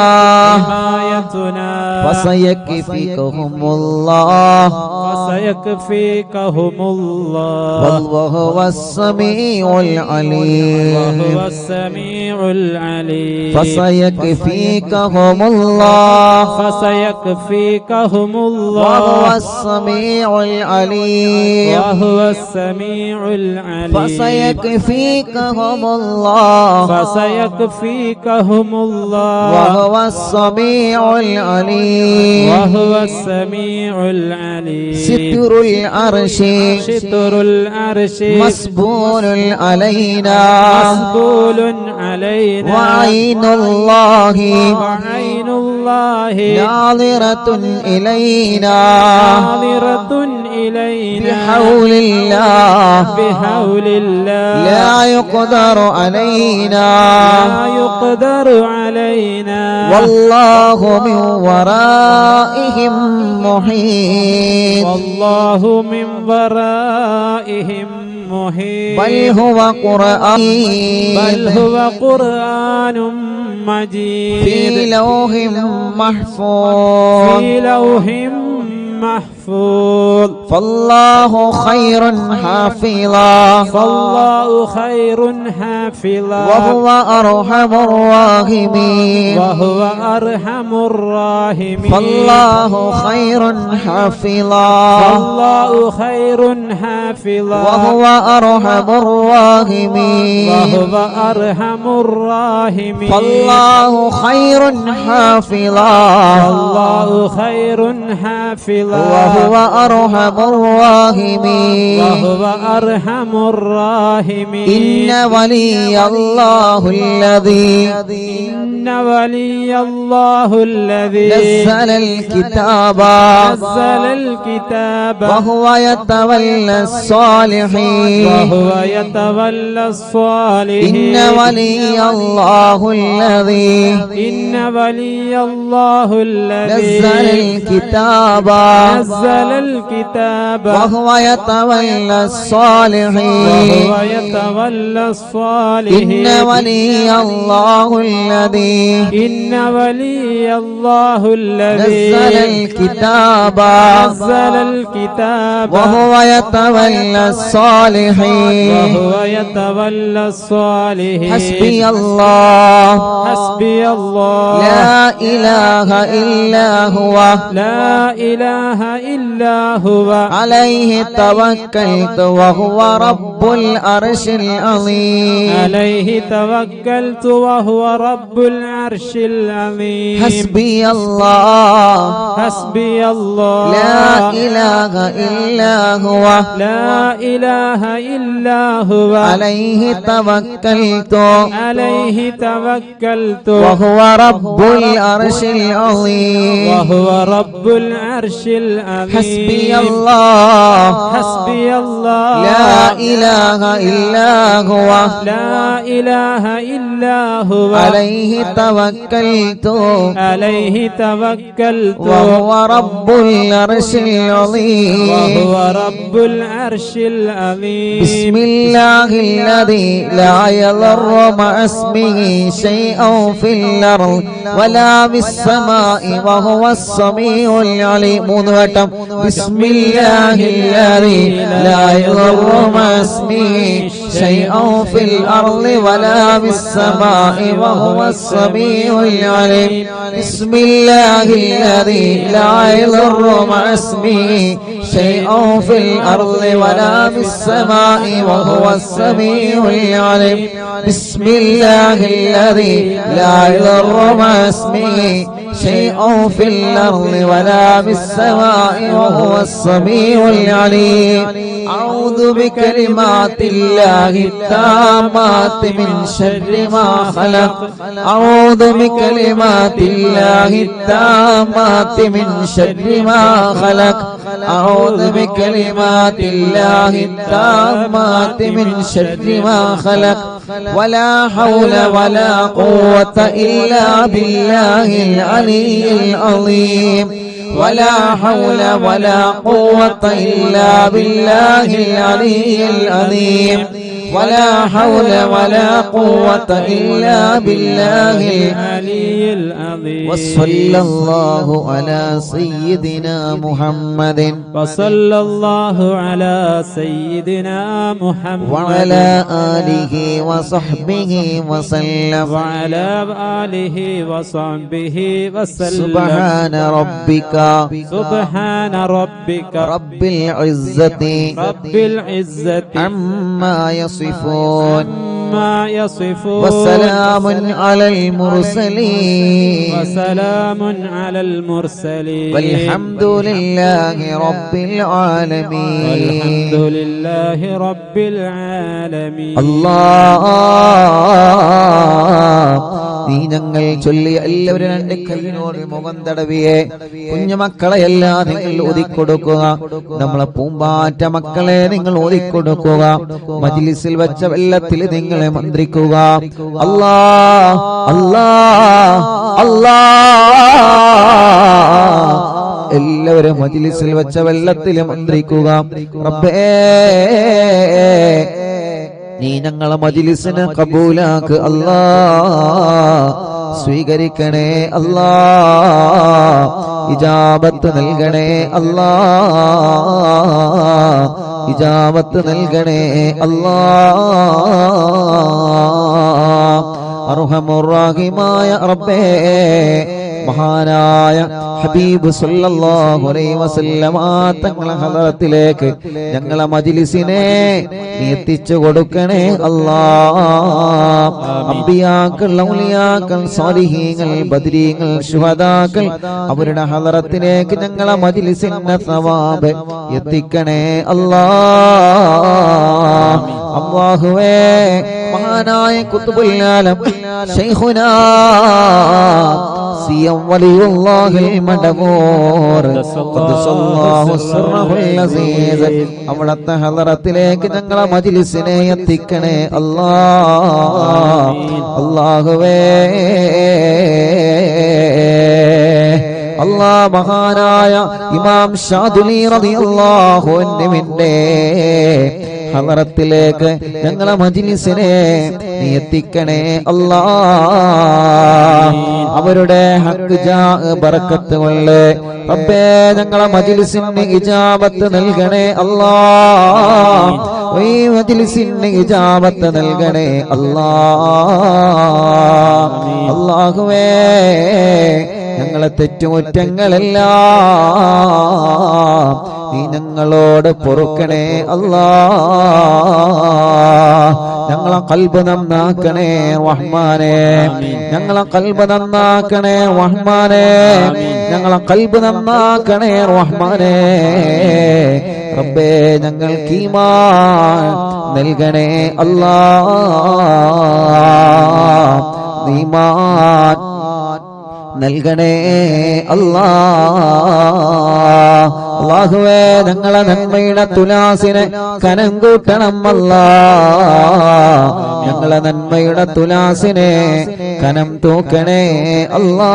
حمايتنا فسيكفيكهم الله فسيكفيكهم الله والله هو السميع العليم وهو السميع العليم فسيكفيكهم الله فسيكفيكهم الله وهو السميع العليم وهو السميع العليم فسيكفيكهم الله فسيكفيكهم الله وهو السميع العليم وهو السميع العليم ستر العرش ستر العرش مسبول علينا مسبول علينا وعين الله وعين الله ناظرة إلينا ناظرة إلينا بحول الله بحول الله لا يقدر علينا لا يقدر علينا والله من ورائهم محيط والله من ورائهم محيط بل هو قرآن بل هو قرآن مجيد في لوح محفوظ في لوح محفوظ فالله خير حافظا فالله خير حافظا وهو أرحم الراحمين وهو أرحم الراحمين فالله خير حافظا فالله خير حافظا وهو أرحم الراحمين وهو أرحم الراحمين فالله خير حافظا فالله خير حافظا وهو أرحم الراحمين وهو أرحم الراحمين إن ولي الله الذي إن ولي الله الذي نزل الكتاب نزل الكتاب وهو يتولى الصالحين وهو يتولى الصالحين إن ولي الله الذي إن ولي الله الذي نزل الكتاب نزل الكتاب وهو يتولى الصالحين وهو يتولى الصالحين إن ولي الله الذي إن ولي الله الذي نزل الكتاب نزل الكتاب وهو يتولى الصالحين وهو يتولى الصالحين حسبي الله حسبي الله لا إله إلا هو لا إله إلا هو عليه توكلت وهو رب العرش العظيم عليه توكلت وهو رب العرش العظيم حسبي الله حسبي الله لا إله إلا هو لا إله إلا هو عليه توكلت عليه توكلت وهو رب العرش العظيم وهو رب العرش العظيم حسبي الله حسبي الله لا إله إلا هو لا إله إلا هو عليه توكلت عليه توكلت وهو رب العرش العظيم وهو رب العرش العظيم بسم الله الذي لا يضر مع اسمه شيء في الأرض ولا في السماء وهو السميع العليم بسم الله الذي لا يضر مع اسمه شيء في الأرض ولا في السماء وهو السميع العليم بسم الله الذي لا يضر مع اسمه شيء في الأرض ولا في السماء وهو السميع العليم بسم الله الذي لا يضر مع اسمه شيء في الأرض ولا في السماء وهو السميع العليم أعوذ بكلمات الله التامات من شر ما خلق أعوذ بكلمات الله التامات من شر ما خلق أعوذ بكلمات الله التامات من شر ما خلق ولا حول ولا قوة إلا بالله العلي العظيم ولا حول ولا قوة إلا بالله العلي العظيم ولا حول ولا قوة إلا بالله العلي العظيم وصلى الله على سيدنا محمد وصلى الله على سيدنا محمد وعلى آله وصحبه وسلم وعلى آله وصحبه وسلم سبحان ربك سبحان ربك رب العزة رب العزة عما يصفون ما يصفون وسلام على المرسلين وسلام على المرسلين والحمد لله رب العالمين والحمد لله رب العالمين الله നീ ഞങ്ങൾ ചൊല്ലി എല്ലാവരും രണ്ട് കൈയിനോട് മുഖം തടവിയെ കുഞ്ഞുമക്കളെല്ലാം നിങ്ങൾ ഒതുക്കൊടുക്കുക നമ്മളെ പൂമ്പാറ്റ മക്കളെ നിങ്ങൾ ഒതുക്കൊടുക്കുക മജ്ലിസിൽ വെച്ച വെള്ളത്തിൽ നിങ്ങളെ മന്ത്രിക്കുക അല്ലാ അല്ലാ അല്ലാ എല്ലാവരും മജ്ലിസിൽ വെച്ച വെള്ളത്തിൽ മന്ത്രിക്കുക റബ്ബേ നീ ഞങ്ങളെ മജ്ലിസിനെ കബൂലാക്ക് അല്ലാ സ്വീകരിക്കണേ അല്ലാ ഇജാബത്ത് നൽകണേ അല്ലാ ഇജാബത്ത് നൽകണേ അല്ലാ അർഹമുർ റഹീമായ റബ്ബേ മഹാനായ ഹബീബ് സല്ലല്ലാഹു അലൈഹി വസല്ലമ തങ്ങളെ ഹദറത്തിലേക്ക് ഞങ്ങളെ മജ്ലിസിനെ നീ എത്തിച്ചു കൊടുക്കണേ അല്ലാഹ് അംബിയാക്കൾ ഔലിയാക്കൾ സ്വാലിഹീങ്ങൾ ബദരീങ്ങൾ ശുഹദാക്കൾ അവരുടെ ഹദറത്തിലേക്ക് ഞങ്ങളെ മജ്ലിസിന്റെ സവാബ് എത്തിക്കണേ അല്ലാഹ് അല്ലാഹുവേ മഹാനായ ഖുത്ബുൽ ആലം ശൈഖുനാ സിയം വലിയുല്ലാഹിൽ മദബൂർ ഖദ്ദസല്ലാഹു സിർറഹുൽ അസീസ് അവിടുത്തെ ഹദറത്തിലേക്ക് ഞങ്ങളെ മജ്ലിസിനെ എത്തിക്കണേ അല്ലാഹ് അല്ലാഹുവേ അല്ലാഹ് മഹാനായ ഇമാം ഷാദുലി റളിയല്ലാഹു അൻഹുവിന്റെ ഹദറത്തിലേക്ക് ഞങ്ങളെ മജ്ലിസിനെ നീ എത്തിക്കണേ അല്ലാഹ് അവരുടെ ഹക്ക് ജാ ബറക്കത്ത് കൊണ്ട് റബ്ബേ ഞങ്ങളെ മജ്ലിസിന് ഇജാബത്ത് നൽകണേ അല്ലാഹ് ഈ മജ്ലിസിന് ഇജാബത്ത് നൽകണേ അല്ലാഹ് അല്ലാഹുവേ ഞങ്ങളെ തെറ്റുകുറ്റങ്ങളെല്ലാം നീ ഞങ്ങളോട് പൊറുക്കണേ അല്ലാഹ് ഞങ്ങളെ ഖൽബ് നന്നാക്കണേ റഹ്മാനേ ഞങ്ങളെ ഖൽബ് നന്നാക്കണേ റഹ്മാനേ ഞങ്ങളെ ഖൽബ് നന്നാക്കണേ റഹ്മാനേ റബ്ബേ ഞങ്ങൾക്ക് ഈമാൻ നൽകണേ അല്ലാഹ് ഈമാൻ നൽകണേ അല്ലാഹ് അല്ലാഹുവേ ഞങ്ങളെ നന്മയുടെ തുലാസിനെ കനം കൂട്ടണം അല്ലാ. ഞങ്ങളെ നന്മയുടെ തുലാസിനെ കനം തൂക്കണേ അല്ലാ.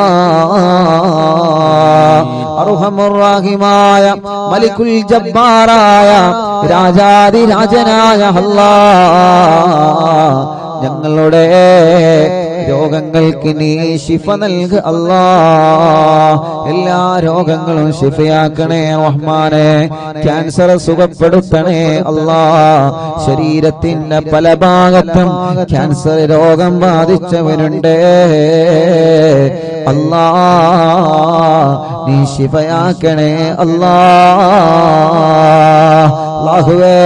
അർഹമുർ റഹീമായ മലിക്കുൽ ജബ്ബാറായ രാജാധിരാജനായ അല്ലാ, ഞങ്ങളുടെ രോഗങ്ങൾക്ക് നീ ശിഫ നൽക അല്ലാ. എല്ലാ രോഗങ്ങളും ശിഫയാക്കണേ റഹ്മാനെ. ക്യാൻസർ സുഖപ്പെടുത്തണേ അല്ലാ. ശരീരത്തിന്റെ പല ഭാഗത്തും ക്യാൻസർ രോഗം ബാധിച്ചവരുണ്ട് അല്ലാ, നീ ശിഫയാക്കണേ അല്ലാ. അല്ലാഹുവേ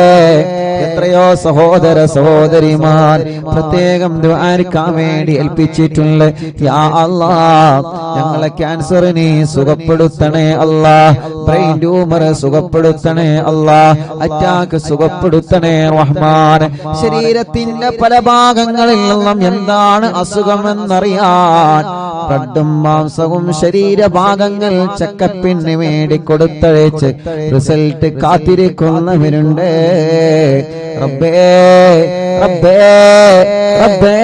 എത്രയോ സഹോദര സഹോദരിമാർ പ്രത്യേകം ദുആക്കാൻ വേണ്ടി ഏൽപ്പിച്ചിട്ടുണ്ട്. യാ അല്ലാഹ് ഞങ്ങളെ ക്യാൻസർ നീ സുഖപ്പെടുത്തണേ അല്ലാഹ്. ബ്രെയിൻ ട്യൂമർ സുഖപ്പെടുത്തണേ അല്ലാഹ്. അറ്റാക്ക് സുഖപ്പെടുത്തണേ റഹ്മാൻ. ശരീരത്തിന്റെ പല ഭാഗങ്ങളിൽ നിന്നും എന്താണ് അസുഖമെന്നറിയാൻ ബ്ലഡും മാംസവും ശരീരഭാഗങ്ങൾ ചെക്കപ്പിന് വേണ്ടി കൊടുത്തയച്ച് റിസൾട്ട് കാത്തിരിക്കുന്നവരുണ്ട്. റബ്ബേ റബ്ബേ റബ്ബേ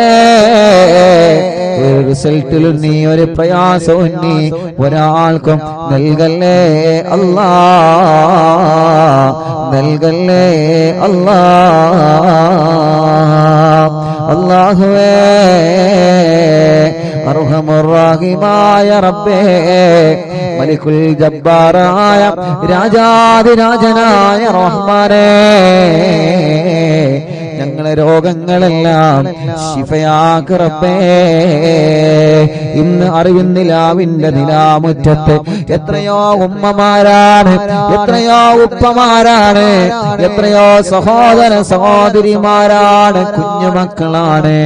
ഒരു റിസൾട്ടിലും നീ ഒരു പ്രയാസവും നീ ഒരാൾക്കും നൽകല്ലേ അല്ലാ, നൽകല്ലേ അല്ലാ. അല്ലാഹുവേ അർഹമുർ റഹീമായ റബ്ബേ മലിക്കുൽ ജബ്ബാറായ രാജാധിരാജനായ റഹ്മാനേ, ഞങ്ങളെ രോഗങ്ങളെല്ലാം ശിഫയാക്ക് റബ്ബേ. ഇന്ന് അറിവിന്നിലാവിന്റെ നിലാമുറ്റത്ത് എത്രയോ ഉമ്മമാരാണ്, എത്രയോ ഉപ്പമാരാണ്, എത്രയോ സഹോദര സഹോദരിമാരാണ്, കുഞ്ഞുമക്കളാണ്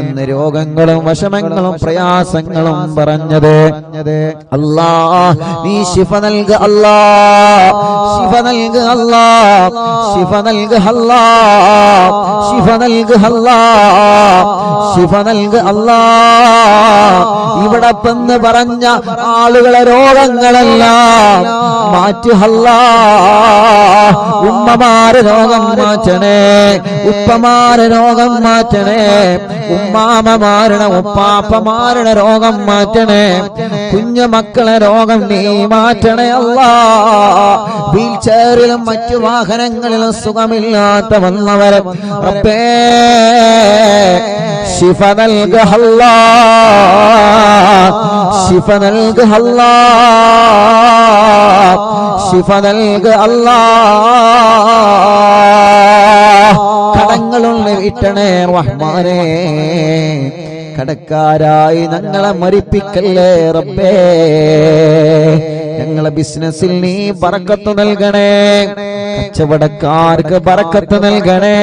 ഇന്ന് രോഗങ്ങളും വിഷമങ്ങളും പ്രയാസങ്ങളും പറഞ്ഞത്. അല്ലാ നീ ശിഫ നൽക അല്ലാ, ശിഫ നൽക അല്ലാ, ശിഫ നൽക അല്ലാ, ശിഫ നൽക അല്ലാ, ശിഫ നൽക അല്ലാ. ഇവിടെ പെന്ന് പറഞ്ഞ ആളുകളെ രോഗങ്ങളെല്ലാം മാറ്റി അല്ലാ. ഉമ്മമാരെ രോഗം മാറ്റണേ, ഉപ്പമാരെ രോഗം മാറ്റണേ, ഉമ്മാമമാരുടെ ഉപ്പാപ്പമാരുടെ രോഗം മാറ്റണേ, കുഞ്ഞു മക്കളെ രോഗം നീ മാറ്റണേ അല്ലാ. വീൽ ചെയറിലും മറ്റു വാഹനങ്ങളിലും സുഖമില്ലാത്ത വന്നവരെ റബ്ബേ ശിഫ നൽക അല്ലാ, ശിഫ നൽക അല്ലാ, ശിഫ നൽക അല്ലാ. കടങ്ങളുള്ള വീട്ടണേ റഹ്മാനേ, കടക്കാരായി ഞങ്ങളെ മരിപ്പിക്കല്ലേ റബ്ബേ. ഞങ്ങളെ ബിസിനസ്സിൽ നീ ബറക്കത്ത് നൽകണേ, കച്ചവടക്കാർക്ക് ബറക്കത്ത് നൽകണേ,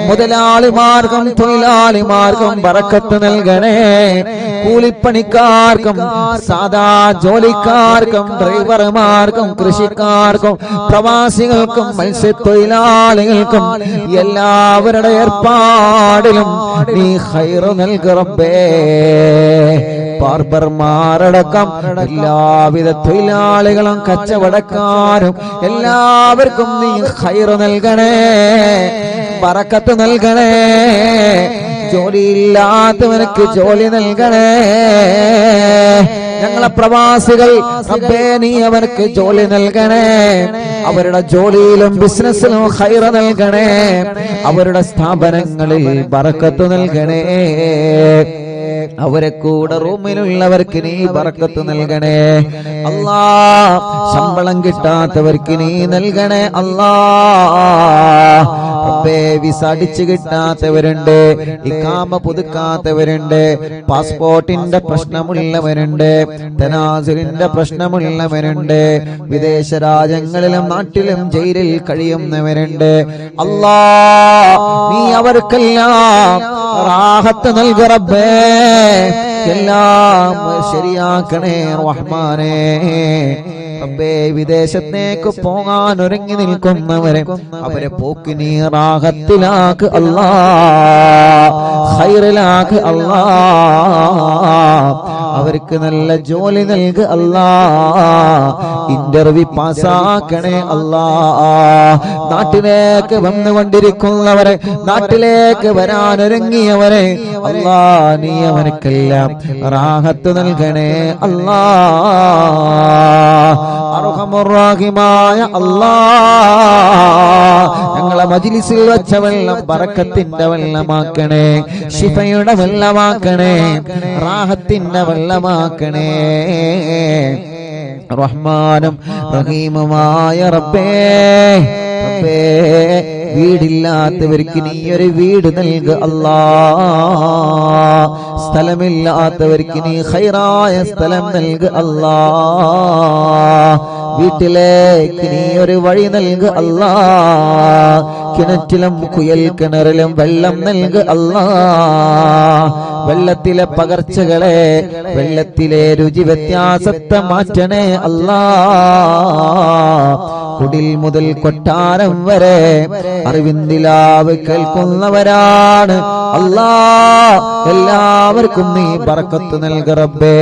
മുതലാളിമാർക്കും തൊഴിലാളിമാർക്കും ബറക്കത്ത് നൽകണേ, കൂലിപ്പണിക്കാർക്കും സാധാ ജോലിക്കാർക്കും ഡ്രൈവർമാർക്കും കൃഷിക്കാർക്കും പ്രവാസികൾക്കും മത്സ്യത്തൊഴിലാളികൾക്കും എല്ലാവരുടെ ഏർപ്പാടിലും നീ ഖൈർ നൽക റബ്ബേ. ബാർബർമാരടക്കം എല്ലാവിധ തൊഴിലാളികളും കച്ചവടക്കാരും എല്ലാവർക്കും നീ ഖൈർ നൽകണേ, ബറക്കത്ത് നൽകണേ. ജോലിയില്ലാത്തവനക്ക് ജോലി നൽകണേ. ഞങ്ങളെ പ്രവാസികൾ റബ്ബേ നീ അവർക്ക് ജോലി നൽകണേ, അവരുടെ ജോലിയിലും ബിസിനസ്സിലും ഖൈർ നൽകണേ, അവരുടെ സ്ഥാപനങ്ങളിൽ ബറക്കത്ത് നൽകണേ. അവരെ കൂടെ റൂമിലുള്ളവർക്ക് നീ ബറക്കത്ത് നൽകണേ അല്ലാ. ശമ്പളം കിട്ടാത്തവർക്ക് നീ നൽകണേ അല്ലാ. റബ്ബേ വിസ അടിച്ചു കിട്ടാത്തവരുണ്ട്, ഇഖാമ പുതുക്കാത്തവരുണ്ട്, പാസ്പോർട്ടിന്റെ പ്രശ്നമുള്ളവരുണ്ട്, തനാസുലിന്റെ പ്രശ്നമുള്ളവരുണ്ട്, വിദേശ രാജ്യങ്ങളിലും നാട്ടിലും ജയിലിൽ കഴിയുന്നവരുണ്ട്. അല്ലാ നീ അവർക്കെല്ലാം റാഹത്ത് നൽക റബ്ബേ. എല്ലാം ശരിയാക്കണേ റഹ്മാനേ. റബ്ബേ, വിദേശത്തേക്ക് പോകാൻ ഒരുങ്ങി നിൽക്കുന്നവരെ അവരെ പോക്ക് നീ റാഹത്തിലാക്ക് അല്ലാ, ഖൈറിലാക്ക് അല്ലാ. അവർക്ക് നല്ല ജോലി നൽക് അല്ലാ, ഇന്റർവ്യൂ പാസ്സാക്കണേ അല്ലാ. നാട്ടിലേക്ക് വന്നുകൊണ്ടിരിക്കുന്നവരെ, നാട്ടിലേക്ക് വരാനൊരുങ്ങിയവരെ അല്ലാ, നീ അവനക്കെല്ലാം റാഹത്ത് നൽകണേ അല്ലാ. അർഹമുർ-റഹീമായ അല്ലാ, ഞങ്ങളെ മജ്‌ലിസിൽ വെച്ച വെള്ളം ബറക്കത്തിന്റെ വെള്ളമാക്കണേ, ശിഫയുടെ വെള്ളമാക്കണേ, റാഹത്തിന്റെ വെള്ളമാക്കണേ. റഹ്മാനും റഹീമുമായ റബ്ബേ, റബ്ബേ, വീടില്ലാത്തവർക്ക് നീ ഒരു വീട് നൽക് അല്ലാ, സ്ഥലമില്ലാത്തവർക്ക് നീ ഖൈറായ സ്ഥലം നൽക് അല്ലാ, വീട്ടിലേക്ക് നീ ഒരു വഴി നൽക് അല്ലാ, കിണറ്റിലും കുയൽ കിണറിലും വെള്ളം നൽക് അല്ലാ. വെള്ളത്തിലെ പകർച്ചകളെ, വെള്ളത്തിലെ രുചി വ്യത്യാസത്തെ മാറ്റണേ അല്ലാ. കുടിൽ മുതൽ കൊട്ടാരം വരെ അറിവിന്ദിലാവ് കേൾക്കുന്നവരാണ് അല്ലാ. എല്ലാവർക്കും നീ ബർക്കത്ത് നൽക റബ്ബേ.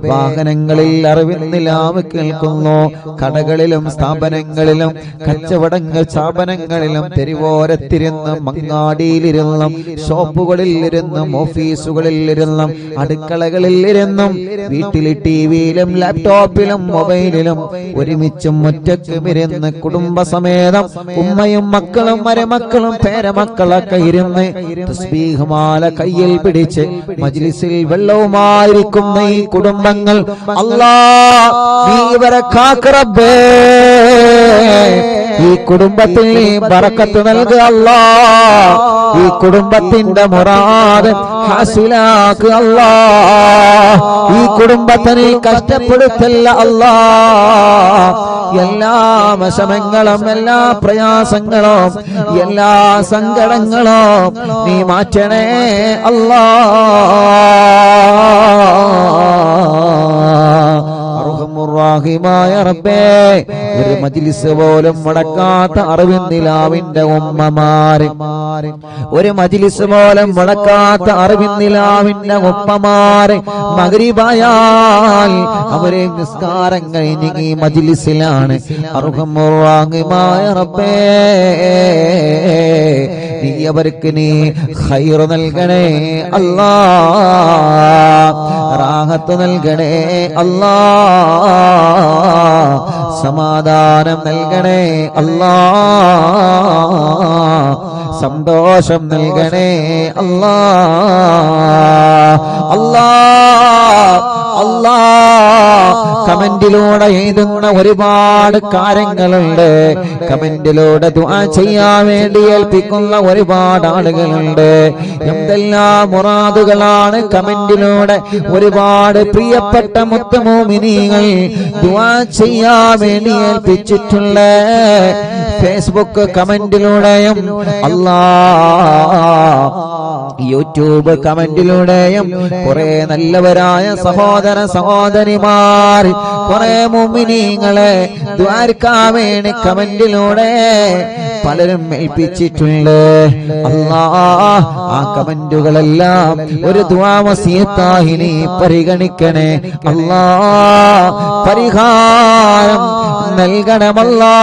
വാഹനങ്ങളിൽ അറിവിന്ദിലാവ് കേൾക്കുന്നു, കടകളിലും സ്ഥാപനങ്ങളിലും കച്ചവടങ്ങൾ സ്ഥാപനങ്ങളിലും തെരുവോരത്തിരുന്നും മങ്ങാടിയിലിരുന്നും ഷോപ്പുകളിൽ ഇരുന്നും ഓഫീസുകളിൽ ഇരുന്നും അടുക്കളകളിൽ ഇരുന്നും വീട്ടിലെ ടിവിയിലും ലാപ്ടോപ്പിലും മൊബൈലിലും ഒരുമിച്ചും ഒറ്റയ്ക്കും ഇരുന്ന് കുടുംബസമേതം ഉമ്മയും മക്കളും മരുമക്കളും പേരമക്കളൊക്കെ ഇരുന്ന് തസ്ബീഹ് മാല കയ്യിൽ പിടിച്ച് മജ്‌ലിസിൽ വെള്ളവുമായിരിക്കുന്ന ഈ കുടുംബങ്ങൾ അല്ലാ, നീ ഇവരെ കാക്ക് റബ്ബേ. ഈ കുടുംബത്തിൽ നീ ബറക്കത്ത് നൽകുക അല്ലാ, ഈ കുടുംബത്തിന്റെ മുറാദ് ഹാസിലാക്ക് അല്ലാ, ഈ കുടുംബത്തെ നീ കഷ്ടപ്പെടുത്തല്ല അല്ലാ. എല്ലാ വിഷമങ്ങളും എല്ലാ പ്രയാസങ്ങളും എല്ലാ സങ്കടങ്ങളും നീ മാറ്റണേ അല്ലാ. റഹീമായ റബ്ബേ, ഒരു മജ്‌ലിസ് പോലും മുടക്കാത്ത അറിവിന്ദിലാവിന്റെ ഉമ്മമാരെ, ഒരു മജ്‌ലിസ് പോലും മുടക്കാത്ത അറിവിന്ദിലാവിന്റെ ഉമ്മമാരെ മഗ്‌രിബായാൽ അവരെ നിസ്കാരം കഴിഞ്ഞ് ഈ മജ്‌ലിസിലാണ്. റഹീമായ റബ്ബേ, നീ അവർക്ക് നീ ഖൈർ നൽകണേ അല്ലാ, റാഹത്ത് നൽകണേ അല്ലാ, സമാധാനം നൽകണേ അല്ലാ, സന്തോഷം നൽകണേ അല്ലാ. അല്ലാ അല്ലാ, കമന്റിലൂടെ എഴുതുന്ന ഒരുപാട് കാര്യങ്ങളുണ്ട്, കമന്റിലൂടെ ദുആ ചെയ്യാൻ വേണ്ടി ഏൽപ്പിക്കുന്ന ഒരുപാട് ആളുകളുണ്ട്. എന്തെല്ലാം മുറാദുകളാണ് കമന്റിലൂടെ ഒരുപാട് പ്രിയപ്പെട്ട മുത്തുമോമിനീങ്ങൾ ദുആ ചെയ്യാൻ വേണ്ടി ഏൽപ്പിച്ചിട്ടുള്ള. ഫേസ്ബുക്ക് കമന്റിലൂടെയും അല്ലാ, യൂട്യൂബ് കമന്റിലൂടെയും കുറെ നല്ലവരായ സഹോദര സഹോദരിമാർ, കുറെ മുഅ്മിനീങ്ങളെ ദുആർക്കാൻ വേണ്ടി കമന്റിലൂടെ പലരും ഏൽപ്പിച്ചിട്ടുണ്ട്. അല്ലാ, ആ കമന്റുകളെല്ലാം ഒരു ദുആ വസിയത്തായി നീ പരിഗണിക്കണേ അല്ലാ. പരിഹാരം നൽകണമല്ലാ,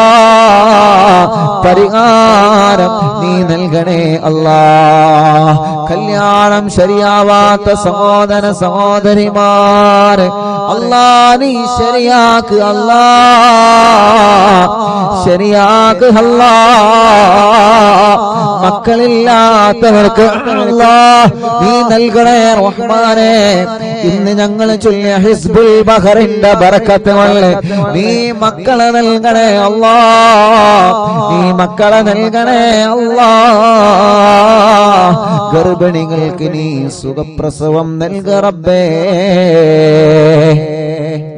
പരിഹാരം നീ നൽകണേ അല്ലാ. കല്യാണം ശരിയാവാത്ത സഹോദര സഹോദരിമാർ അല്ലാ, നീ ശരിയാക്ക് അല്ലാ, ശരിയാക്ക് അല്ലാ. മക്കളില്ലാത്തവർക്ക് അല്ലാ നീ നൽകണേ റഹ്മാനേ. ഇന്ന് ഞങ്ങൾ ചൊല്ലിയ ഹിസ്ബുൽ ബഹറിന്റെ ബറക്കത്ത് കൊണ്ട് നീ മക്കളെ നൽകണേ അല്ലാ, നീ മക്കളെ നൽകണേ അല്ലാ. ഗർഭിണികൾക്ക് നീ സുഖപ്രസവം നൽക റബ്ബേ.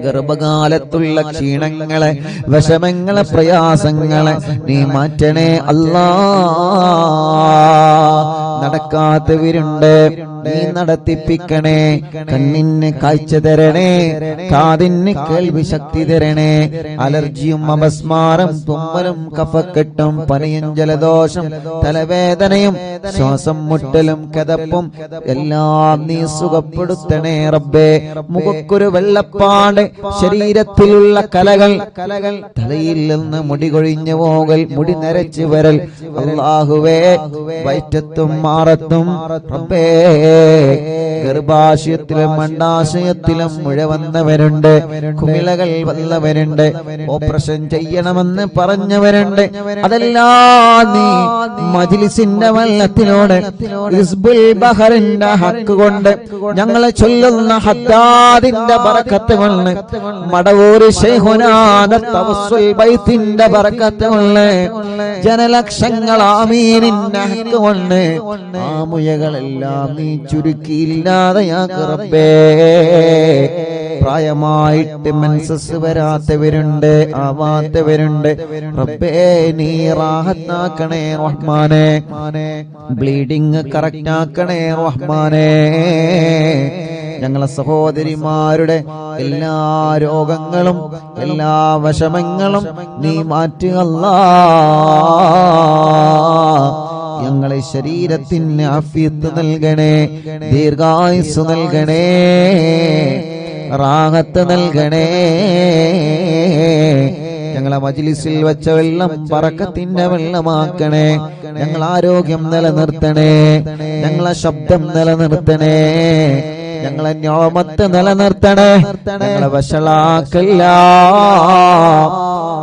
ഗർഭകാലത്തുള്ള ക്ഷീണങ്ങളെ, വിഷമങ്ങളെ, പ്രയാസങ്ങളെ നീ മാറ്റണേ അല്ലാ. നടക്കാത്തവരുണ്ട്, നീ നടത്തിപ്പിക്കണേ. കണ്ണിന് കാഴ്ച തരണേ, കാതിന് കേൾവി ശക്തി തരണേ. അലർജിയും അപസ്മാരം, തുമ്മലും കഫക്കെട്ടും പനിയും ജലദോഷം തലവേദനയും ശ്വാസം മുട്ടലും കെതപ്പും എല്ലാം നീ സുഖപ്പെടുത്തണേ റബ്ബേ. മുഖക്കൊരു വെള്ളപ്പാട്, ശരീരത്തിലുള്ള കലകൾ, തലയിൽ നിന്ന് മുടി കൊഴിഞ്ഞു പോകൽ, മുടി നരച്ചു വരൽ, അല്ലാഹുവേ വയറ്റത്തും മാറത്തും റബ്ബേ. ഗർഭാശയത്തിലും അണ്ഡാശയത്തിലും മുഴ വന്നവരുണ്ട്, കുമിളകൾ വന്നവരുണ്ട്, ഓപ്പറേഷൻ ചെയ്യണമെന്ന് പറഞ്ഞവരുണ്ട്. അതെല്ലാം നീ മജ്ലിസിന്റെ വെള്ളത്തിലൂടെ ഹിസ്ബുൽ ബഹറിന്റെ ഹക്ക് കൊണ്ട്, ഞങ്ങളെ ചൊല്ലുന്ന ഹദ്ദാദിന്റെ ബറക്കത്ത് കൊണ്ട്, മടവൂർ ശൈഖുനാന തവസ്സുൽ ബൈത്തിന്റെ ബറക്കത്ത് കൊണ്ട്, ജനലക്ഷങ്ങൾ ആമീനിന്റെ ഹക്ക് കൊണ്ട് ആ മുയകളെല്ലാം നീ ചുരുക്കിയില്ലാതെയാക്ക് റബ്ബേ. പ്രായമായിട്ട് മെൻസസ് വരാത്തവരുണ്ട്, ആവാത്തവരുണ്ട് റബ്ബേ, നീ റാഹത്താക്കണേ റഹ്മാനെ. ബ്ലീഡിങ് കറക്റ്റ് ആക്കണേ റഹ്മാനെ. ഞങ്ങളെ സഹോദരിമാരുടെ എല്ലാ രോഗങ്ങളും എല്ലാ വിഷമങ്ങളും നീ മാറ്റുക അല്ലാഹ്. ഞങ്ങളെ ശരീരത്തിന് ആഫിയത്ത് നൽകണേ, ദീർഘായുസ് നൽകണേ, റാഹത്ത് നൽകണേ. ഞങ്ങളെ മജ്ലിസിൽ വെച്ച വെള്ളം ബറക്കത്തിന്റെ വെള്ളമാക്കണേ. ഞങ്ങൾ ആരോഗ്യം നിലനിർത്തണേ, ഞങ്ങളെ ശബ്ദം നിലനിർത്തണേ, ഞങ്ങളെ നിഅമത്ത് നിലനിർത്തണേ. ഞങ്ങളെ വഷളാക്കല്ല,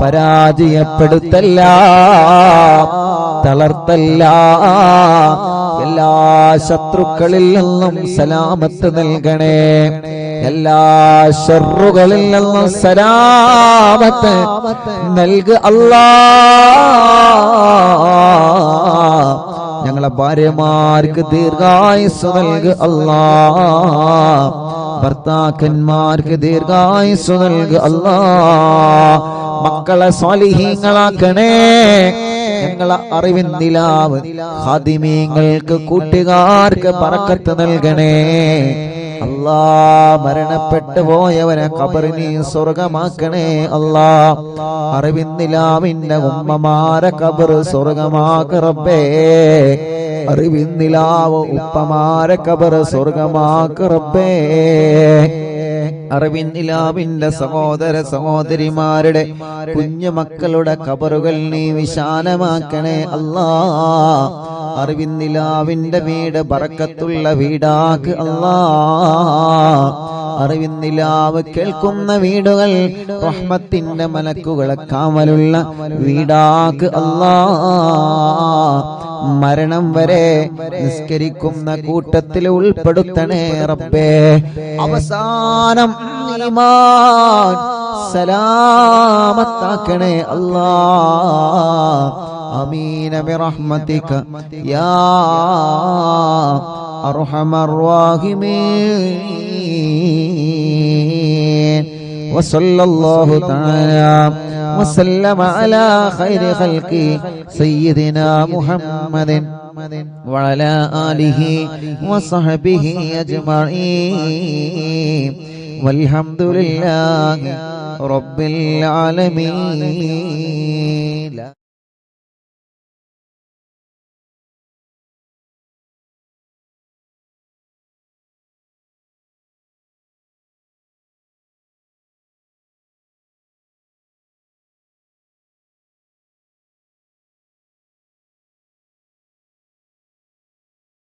പരാജയപ്പെടുത്തല്ല, തളർത്തല്ല. എല്ലാ ശത്രുക്കളിൽ നിന്നും സലാമത്ത് നൽകണേ, എല്ലാ ശർറുകളിൽ നിന്നും സലാമത്ത് നൽക അല്ലാഹ്. ഞങ്ങളെ ഭാര്യമാർക്ക് ദീർഘായുസ് നൽക അല്ലാഹ്. ഭർത്താക്കന്മാർക്ക് ദീർഘായുസ് നൽക അല്ലാഹ്. മക്കളെ സ്വാലിഹീങ്ങളാക്കണേ. ഞങ്ങളെ അറിവിൻ നിലാവ് ഖാദിമീങ്ങൾക്ക് കൂട്ടുകാർക്ക് ബറക്കത്ത് നൽകണേ അല്ലാ. മരണപ്പെട്ടു പോയവരെ ഖബറിനെ സ്വർഗമാക്കണേ അല്ലാ. അറിവിൻ നിലാവിന്റെ ഉമ്മമാരെ ഖബർ സ്വർഗമാക്ക റബ്ബേ. അറിവിൻ നിലാവ് ഉപ്പമാരെ ഖബർ സ്വർഗമാക്ക റബ്ബേ. അറിവിൻ നിലാവിന്റെ സഹോദര സഹോദരിമാരുടെ കുഞ്ഞു മക്കളുടെ ഖബറുകൾ നീ വിശാലമാക്കണേ അല്ലാ. അറിവിൻ നിലാവിന്റെ വീട് ബറക്കത്തുള്ള വീടാക്ക് അല്ലാ. അറിവിൻ നിലാവ് കേൾക്കുന്ന വീടുകൾ റഹ്മത്തിന്റെ മലക്കുകളെ കാവലുള്ള വീടാക്ക് അല്ലാ. മരണം വരെ നിസ്കരിക്കുന്ന കൂട്ടത്തിൽ ഉൾപ്പെടുത്തണേ റബ്ബേ. അവസാനം ഈമാൻ സലാമത്താക്കണേ അല്ലാ. ആമീൻ ബിറഹ്മതിക യാ അർഹമർ റഹീമീൻ. വസല്ലല്ലാഹു തആല وسلم على خير خلقه سيدنا محمد وعلى آله وصحبه أجمعين والحمد لله رب العالمين.